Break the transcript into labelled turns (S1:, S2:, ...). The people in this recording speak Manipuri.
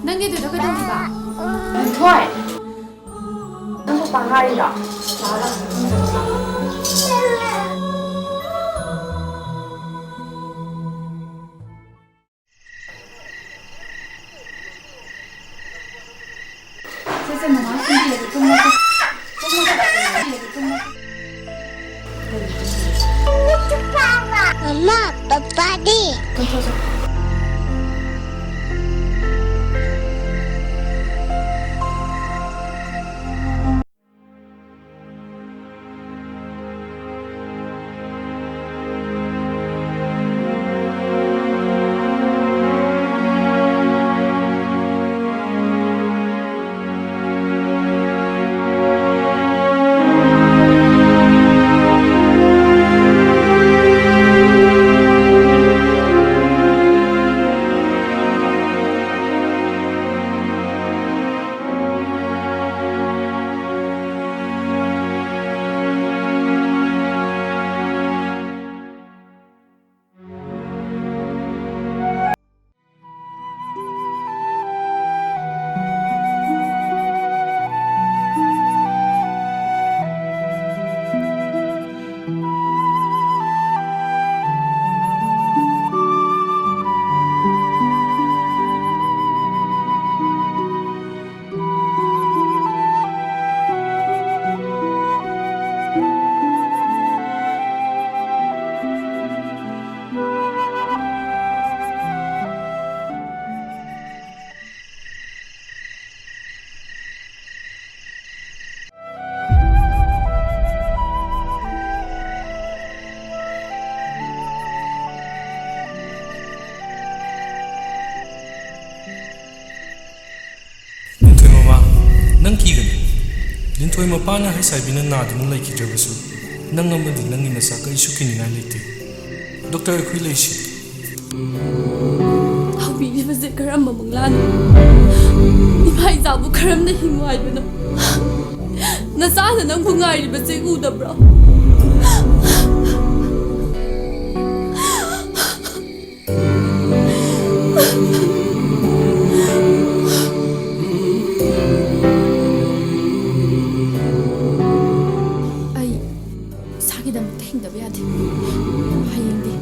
S1: ꯅꯪꯒꯤꯗꯨꯗ ꯀꯩꯗꯧꯔꯤꯕ?
S2: ꯊꯣꯏ ꯅꯪ ꯄꯄꯥ ꯉꯥꯏꯔꯤꯔꯣ?
S1: ꯁꯦ ꯃꯃꯥ ꯁꯤꯟꯕꯤꯔꯒꯦ ꯇꯨꯝꯃꯣ.
S3: Mama, Papa di.
S4: Nang kigani Linthoi mapana hai saibina naduna laikidrabasu nang amadi nangi nasa kaisu kiningai leite Dr. Akhui leishi
S5: ꯍꯧꯕꯤꯔꯤꯕꯁꯦ ꯀꯔꯝꯕ ꯃꯪꯂꯥꯟꯅꯣ ꯏꯃꯥ ꯏꯆꯥꯕꯨ ꯀꯔꯝꯅ ꯍꯤꯡꯉꯨ ꯍꯥꯏꯕꯅꯣ ꯅꯆꯥꯅ ꯅꯪꯕꯨ ꯉꯥꯏꯔꯤꯕꯁꯦ ꯎꯗꯕ꯭ꯔꯣ ꯑꯩ ꯏꯁꯥꯒꯤꯗꯃꯛꯇ ꯍꯤꯡꯗꯕ ꯌꯥꯗꯦ ꯍꯌꯦꯡꯗꯤ